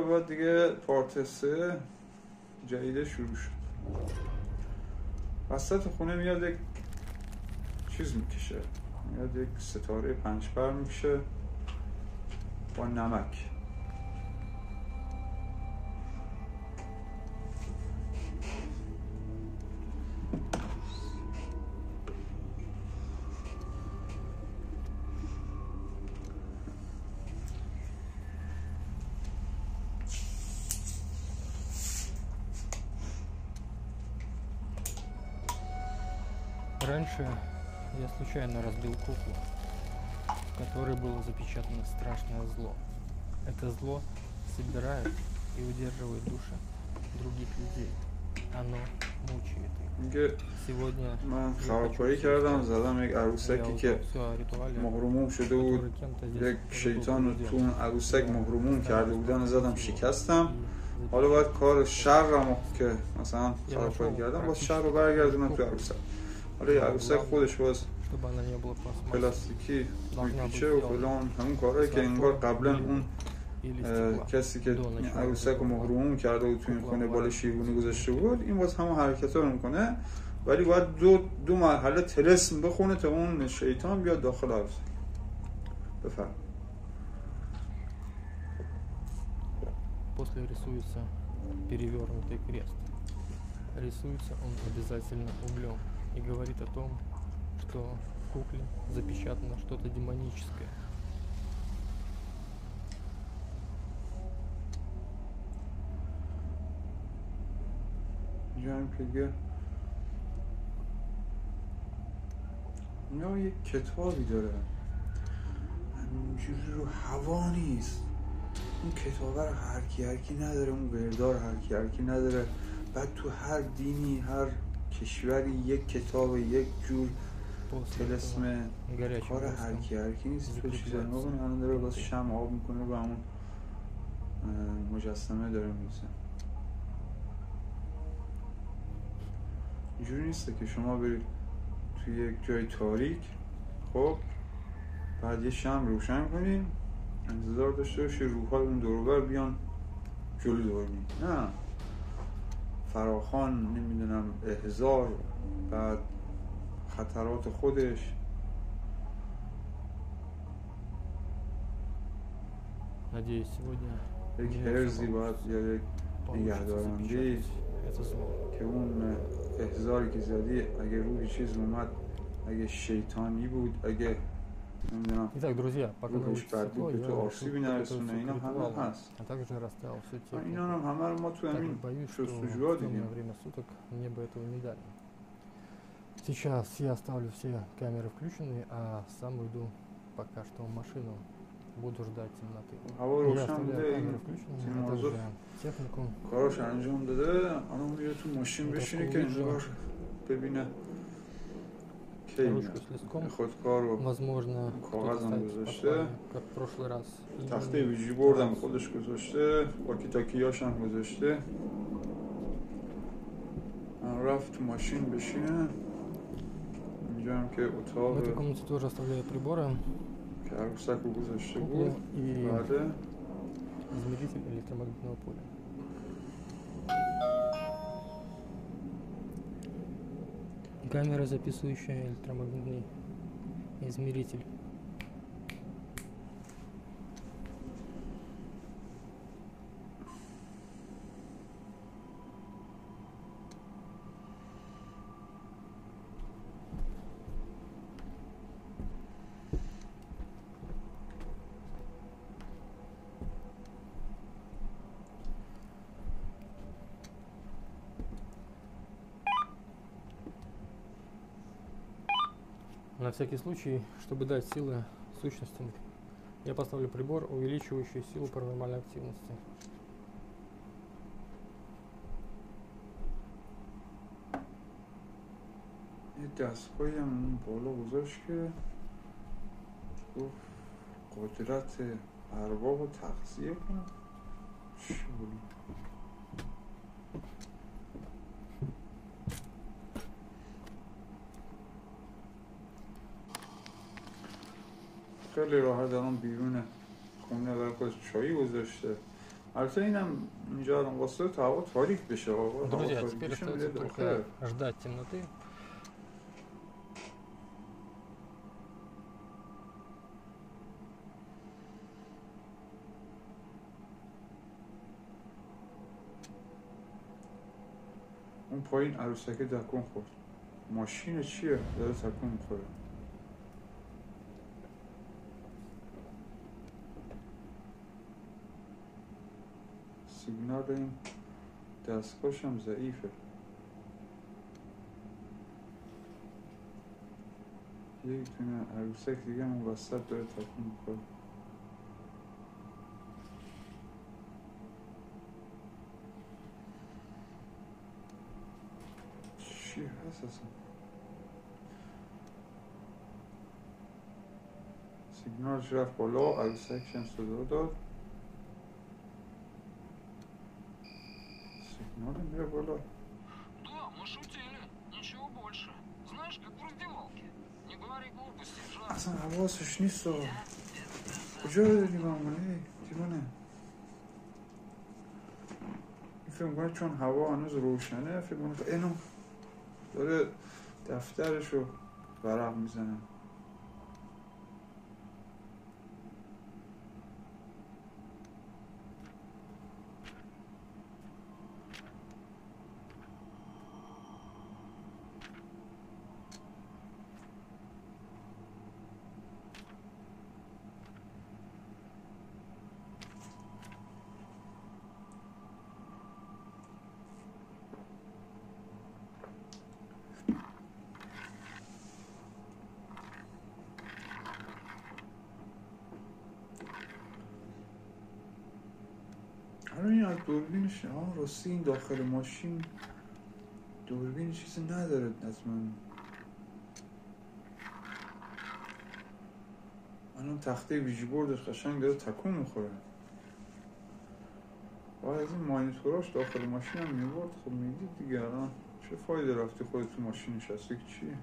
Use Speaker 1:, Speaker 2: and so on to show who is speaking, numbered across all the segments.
Speaker 1: بعد دیگه پارت 3 جدیده شروع شد. وسط خونه میاد یک چیز میکشه، میاد یک ستاره 5 پر میکشه با نمک.
Speaker 2: Раньше я случайно разбил куклу, в которой было запечатано страшное зло. Это зло собирает и удерживает души других людей. Оно мучает их. Сегодня
Speaker 1: من خرابکاری کردم، زدم یک عروسکی که مهرموم شده بود، یک شیطان رو تو اون عروسک مهرموم کرده بودن، زدم شکستم. حالا باید کار شرم که مثلا خرابکاری کردم باز شر رو برگردونم تو عروسک. حالا یه عروسک خودش باز پلاستیکی میپیچه و فلان، همون کارهایی که انگار قبلا اون کسی که عروسک رو مهرموم کرده و تو این خونه بالا شیرونی گذاشته بود، این باز همون حرکت رو میکنه، ولی باید دو مرحله طلسم بخونه تا اون شیطان بیاد داخل عروسک. بفرم.
Speaker 2: После рисуется перевернутый крест. Рисуется он обязательно углем и говорит о том, что в кукле запечатано что-то демоническое.
Speaker 1: اینجا هم که دیگه اینجا یک کتابی داره، همینجوری رو هوا نیست. اون کتابه رو هر کی نداره، اون وردار هر کی نداره. بعد تو هر دینی، هر کشوری یک کتاب، یک جور طلسم، کار هر کی نیست. تو چیزا نگون الان داره واسه شمع آب میکنه و همون مجسمه داره میزنه. اینجوری نیسته که شما برید توی یک جای تاریک، خب بعد یه شمع روشن کنید، انتظار داشته باشی روح‌های اون دور و بر بیان جلو دورنی. نه، فراخوان، نمیدونم احضار، بعد خطرات خودش. یک هرزی باید یا یک نگهدارندی که اون احضاری که زدی اگه روحی چیز اومد، اگه شیطانی بود، اگه نمیدونم روحش بد بود به تو آسیبی نرسونه، اینا همه هست. اینا هم همه رو ما تو همین شستشوها دیدیم.
Speaker 2: Сейчас я оставлю все камеры включенные, а сам уйду пока что в машину. Буду ждать темноты. Я оставляю камеры включенные, а также технику.
Speaker 1: کاراش انجام داده، الان میره تو ماشین بشینه که انگار ببینه کی میاد. خودکار و کاغذم گذاشته، تخته ویژی بردم خودش گذاشته، واکی تاکیاش هم گذاشته. من رفت تو ماشین بشینه. اینجا هم که اتاق که عروسک رو گذاشته بود. بله،
Speaker 2: измеритель электромагнитного поля. Камера, записывающая электромагнитный измеритель. На всякий случай, чтобы дать силы сущностям, я поставлю прибор, увеличивающий силу паранормальной активности.
Speaker 1: یه دستگاهی هم اون بالا گذاشت که گفت قدرت ارواح رو تغذیه کنه. چی بود؟ خیلی راحت الان بیرون خونه برای خودش چایی گذاشته، البته اینم اینجا الان واسه تا هوا تاریک بشه.
Speaker 2: Друзья, теперь остается только ждать темноты.
Speaker 1: اون پایین عروسکه تکون خورد. ماشین چیه؟ داره تکون میخوره. سیگنال این دستگاهش هم ضعیفه. یک دونه عروسک دیگه اون وسط داره تکون میخوره. چیه هست اصلا؟ سیگنالش رفت بالا، عروسکش هم صدا داد. سیگنال میره بالا.
Speaker 3: Да, мы шутили. Ничего больше. Знаешь, как в раздевалке. Не говори глупости, Жан.
Speaker 1: اصلا حواسش نیست. کجا رو داری معمولی؟ دیوانه. این فکر میکنه چون هوا هنوز روشنه فکر میکنه اینو داره دفترشو ورق میزنه. این از دوربینش راستی این داخل ماشین دوربین چیزی نداره حتما. الان تخته ویژبوردش قشنگ داره تکون میخوره. باید از این مانیتوراش داخل ماشین هم میبرد. خب میدید دیگه الان چه فایده رفتی خودت تو ماشین نشستی که چیه؟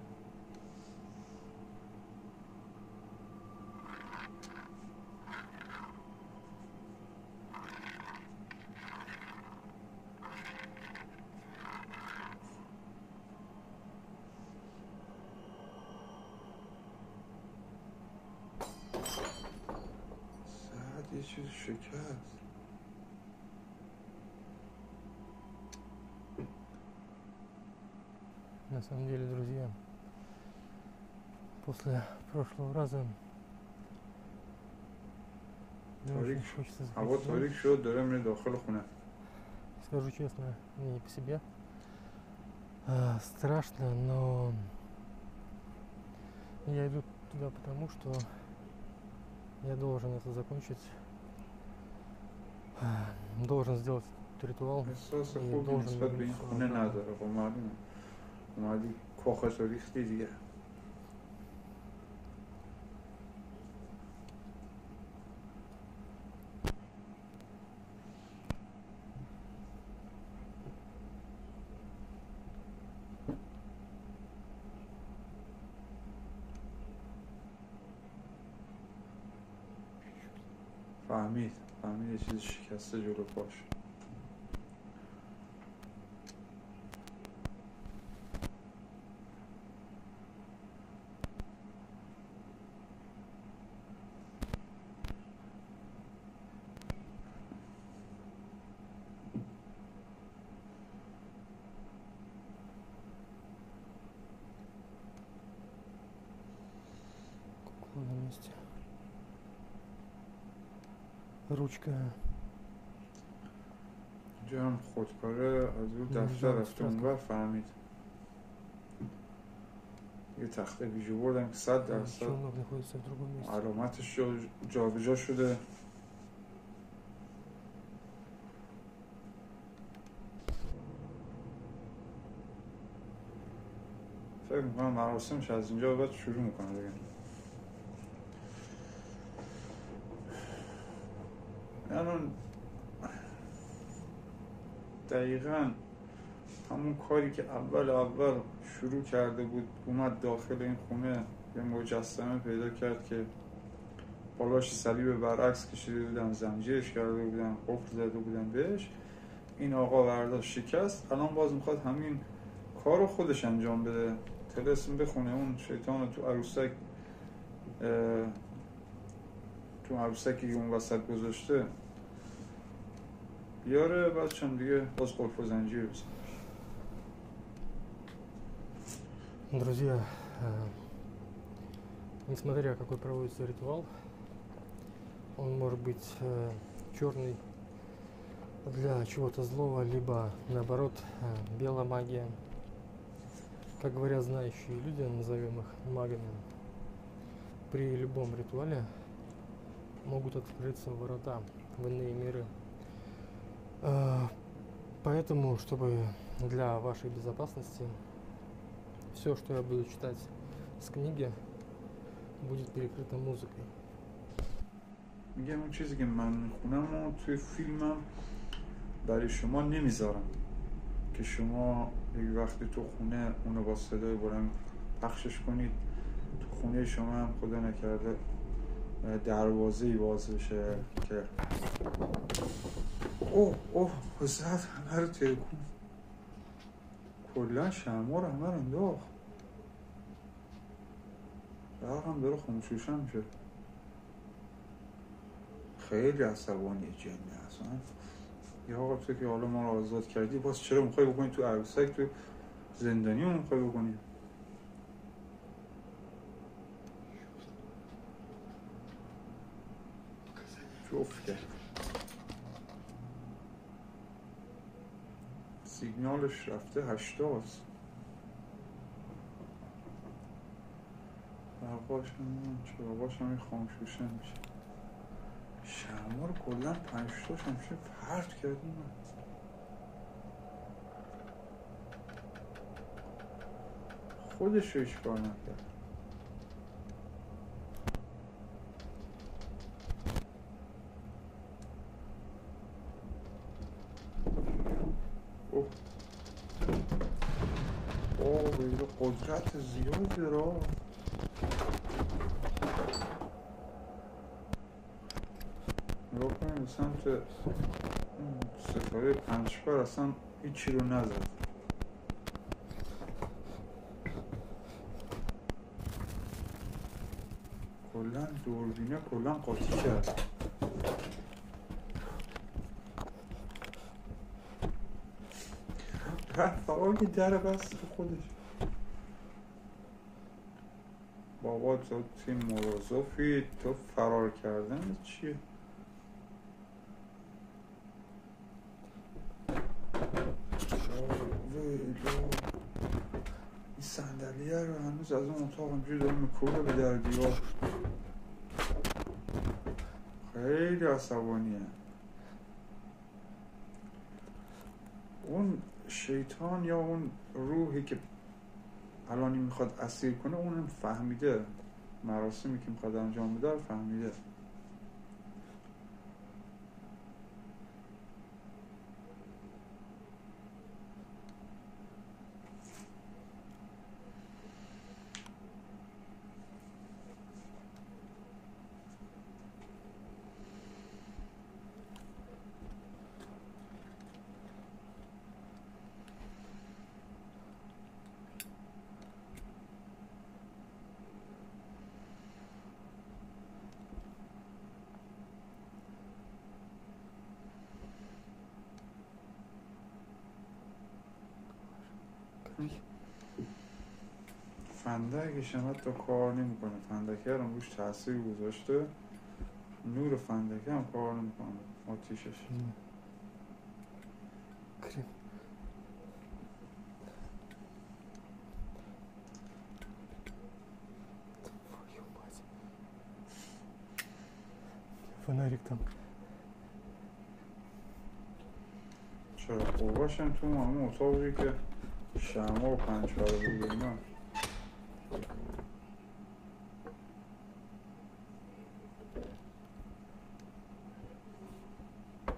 Speaker 1: یه چیز شکست.
Speaker 2: На самом деле, друзья, после прошлого раза
Speaker 1: تاریک هوا تاریک شد داره میره داخل خونه.
Speaker 2: Скажу честно, мне не по себе. Страшно, но я иду туда потому, что я должен это закончить. Должен сделать ритуал.
Speaker 1: احساس خوبی نسبت به این خونه نداره. خب معلومه اومدی کاخش رو ریختی دیگه. فهمید یه چیز شکسته جلو پاش.
Speaker 2: На месте. Ручка.
Speaker 1: جام خودکاره از اون دفتر رفته اونور فهمید. یه تخته ویژه بردن که 100% علامتش جابجا شده. فکر میکنم مراسمش از اینجا بعد شروع میکنه دیگه. یعنی دقیقاً همون کاری که اول شروع کرده بود، اومد داخل این خونه یه مجسمه پیدا کرد که بالاش صلیب برعکس کشیده بودن، زنجیرش کرده بودن، قفل زده بودن بهش. این آقا برداشت شکست، الان باز میخواد همین کارو خودش انجام بده، طلسم بخونه، اون شیطان رو تو عروسکی که اون وسط گذاشته بیاره، بعد چون دیگه باز قفل و زنجیر بزنه.
Speaker 2: Друзья, несмотря какой проводится ритуал, он может быть черный для чего-то злого, либо наоборот белая магия. Как говорят знающие люди, назовем их магами, при любом ритуале могут открыться ворота в иные миры. Поэтому, чтобы для вашей безопасности, все, что я буду читать с книги, будет перекрыто музыкой.
Speaker 1: میگم اون چیزی که من میخونم و توی فیلمم برای شما نمیذارم که شما یک وقتی تو خونه اونو با صدای بلند پخشش کنید. تو خونه شما هم خدا نکرده دروازه‌ای باز بشه که اوه حضرت همه رو ترکون، کلا شمع رو همه رو انداخت، برق هم داره خاموشوشن میشه. خیلی عصبانی جنه اصلا. یه آقا تو که حالا ما رو آزاد کردی، باز چرا میخوای بکنی تو عروسک، تو زندانی رو میخوای بکنی؟ جفت کرد. سیگنالش رفته 80. چراغاش هم خاموشوشن میشه. شمع رو کلن 5 تاش همیشه پرت کردیم. خودش رو هیچ کار نکرد. بیده قدرت زیادی داره. نگاه کنیم سمت ستاره پنجبر اصلا هیچی رو نزد. کلن دوربینه کلن قاطی کرد. فقط که در بست خودش. بابا تو تیم مرازوفی، تو فرار کردن چیه؟ این صندلیه رو هنوز از اون اتاق همجوری داره میکوبه به در دیوار. خیلی عصبانیه. اون شیطان یا اون روحی که الان میخواد اسیر کنه، اونم فهمیده مراسمی که میخواد انجام بده فهمیده. فندکش هم حتی کار نمیکنه. فندکه هم روش تاثیر گذاشته. نور فندکه هم کار نمیکنه. آتیشش
Speaker 2: фонарик там.
Speaker 1: چرا خوباشم تو همون اتاقی که شمع و پنجبره بود اینا.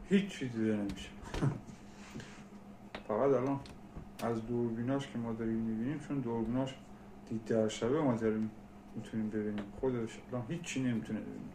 Speaker 1: هیچ چیزی دیده نمیشه. فقط الان از دوربیناش که ما داریم میبینیم، چون دوربیناش دید در شبه ما داریم میتونیم ببینیم، خودش الان هیچی نمیتونه ببینیم.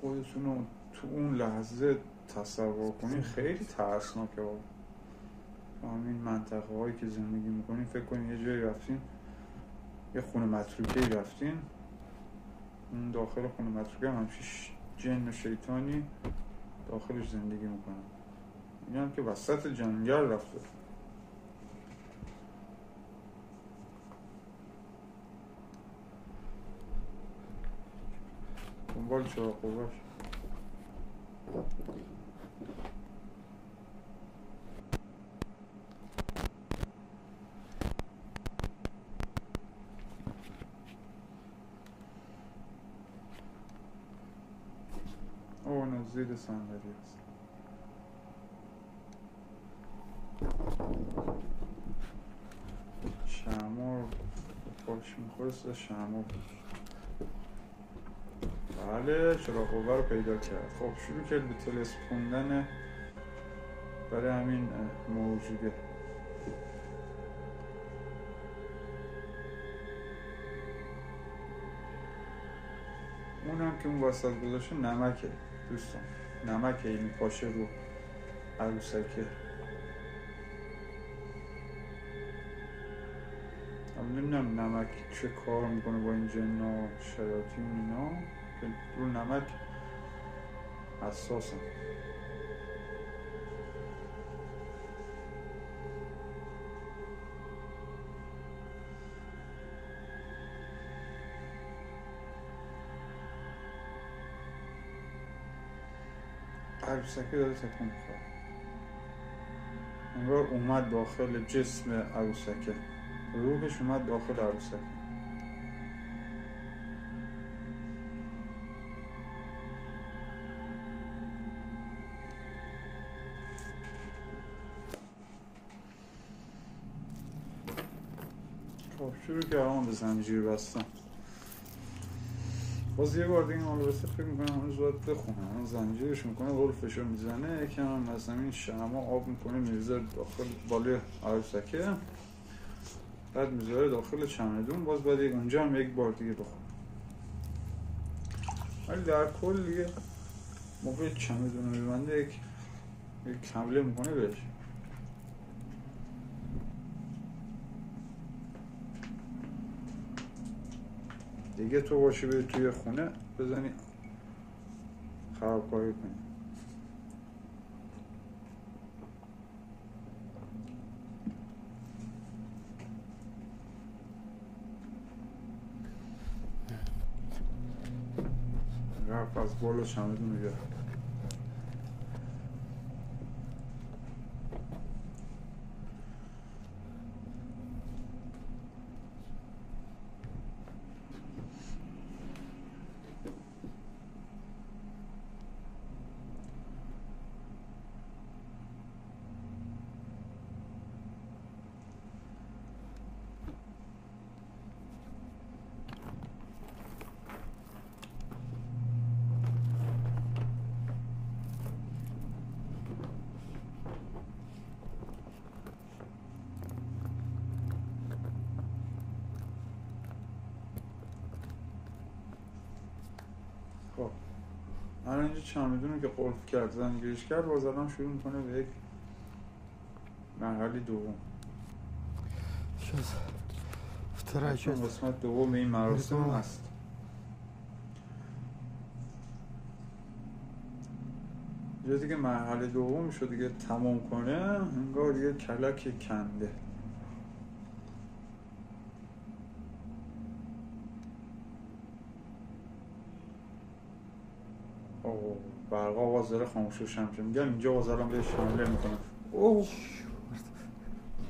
Speaker 1: خودتون رو تو اون لحظه تصور کنین خیلی ترسناکه. همین منطقه هایی که زندگی میکنین فکر کنین یه جایی رفتین، یه خونه متروکه‌ای رفتین، اون داخل خونه متروکه همچین جن و شیطانی داخلش زندگی میکنن. این هم که وسط جنگل رفته. دنبال چراغ قوه‌اش. اون زیر صندلی است. شمع پاش میخورست شمع. بله چراغ قوه رو پیدا کرد. خب شروع کرد به طلسم خوندن برای همین موجوده. اونم که اون وسط گذاشته نمکه دوستان، نمکه. این پاشه رو عروسکه. نمیدونم نمک چه کار میکنه با این جنا شیاطین اینا که رو نمک حساسن. عروسکه داره تکون میخوره، انگار اومد داخل جسم عروسکه، روحش اومد داخل عروسکه. خب شروع کردم به زنجیر بستن. باز یه بار دیگه مالبسته فکر میکنم هنوز باید بخونم. اون زنجیرش میکنه غلفشو میزنه، یکم هم مثلا این شمع آب میکنه میریزه داخل بالای عروسکه، بعد میذاره داخل چمدون. باز باید اونجا هم یک بار دیگه بخونم. ولی در کل دیگه موقع چمدون رو میبنده یک حمله میکنه بهش. دیگه تو باشی بری توی خونه بزنی خرابکاری کنی. رفت از بالا چمدون رو گرفت. خب الان اینجا چمدون رو که قلف کرد زنگیرش کرد، باز الان شروع میکنه به یک مرحله دوم. قسمت دوم این مراسم هست. یه دیگه مرحله دوم شد دیگه تمام کنه، انگار یه کلک کنده. برقا آواز داره خاموش روشن میشه. میگم اینجا باز الان بهش حمله میکنه. اوه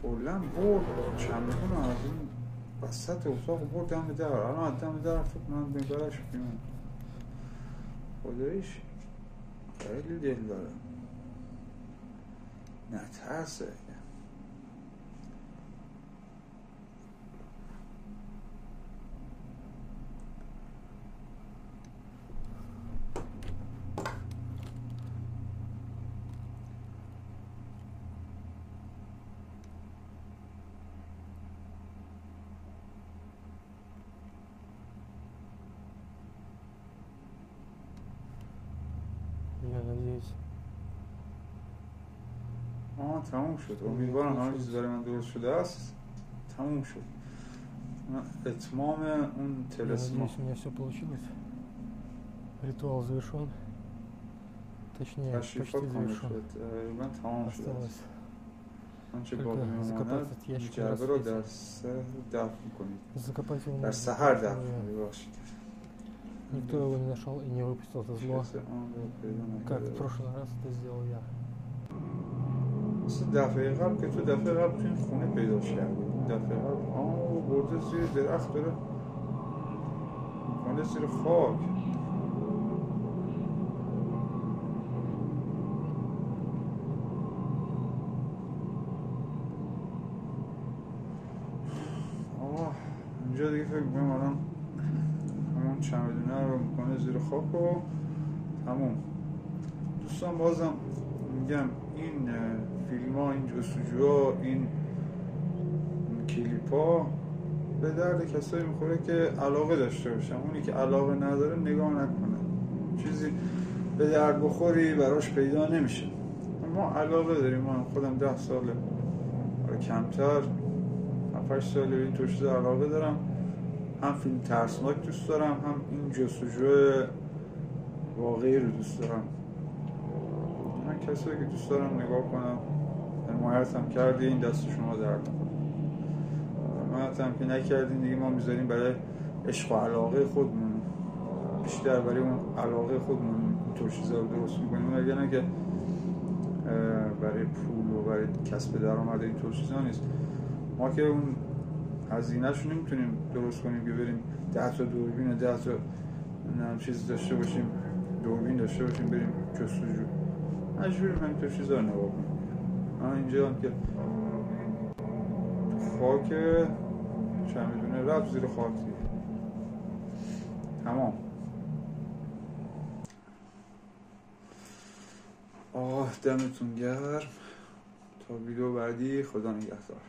Speaker 1: کلن برد چمدون رو از این وسط اتاق برد دم در. الان از دم در فکر من بگرش بیمون. خداییش خیلی دل داره، نه ترسه. تموم شد. امیدوارم همه چیز برای من درست شده است. تموم شد. اتمام اون تلسما.
Speaker 2: Надеюсь, у меня все получилось. Ритуал завершен. Точнее, почти завершен.
Speaker 1: من تمام شد.
Speaker 2: Осталось
Speaker 1: آنچه باقی میماند جعبه رو در دفن کنید.
Speaker 2: закопать его.
Speaker 1: در سحر دفن کنید. باشید.
Speaker 2: Никто его не нашел и не выпустил это зло, как в прошлый раз это сделал я.
Speaker 1: مثل دفعه قبل که تو دفعه قبل تو این خونه پیداش کردی. دفعه قبل برده زیر درخت داره میکنه زیر خاک. اینجا دیگه فکر میکنم الان همون چمدونه رو میکنه زیر خاک و تموم. دوستان بازم میگم این فیلم ها، این جستجوها، این کلیپ ها به درد کسایی میخوره که علاقه داشته باشن. اونی که علاقه نداره نگاه نکنه. چیزی به درد بخوری براش پیدا نمیشه. ما علاقه داریم. من خودم 10 ساله کمتر 7-8 ساله این تو چیز علاقه دارم. هم فیلم ترسناک دوست دارم، هم این جستجوی واقعی رو دوست دارم. من کسایی که دوست دارم نگاه کنم، حمایت هم کردی این دست شما درد نکنه. حمایت هم که نکردین دیگه ما میذاریم برای عشق و علاقه خودمون، بیشتر برای اون علاقه خودمون اینطور چیزا رو درست میکنیم. اگه نه که برای پول و برای کسب درآمد اینطور چیزا نیست. ما که اون هزینه‌شو نمیتونیم درست کنیم که بریم 10 تا دوربین و 10 تا چیز داشته باشیم، دوربین داشته باشیم بریم جستجو. مجبوریم همینطور چیزا رو نگاه کنیم. اینجا هم که خاک چمدونه رفت زیر خاک دیگه. تمام. دمتون گرم. تا ویدیو بعدی، خدا نگهدار.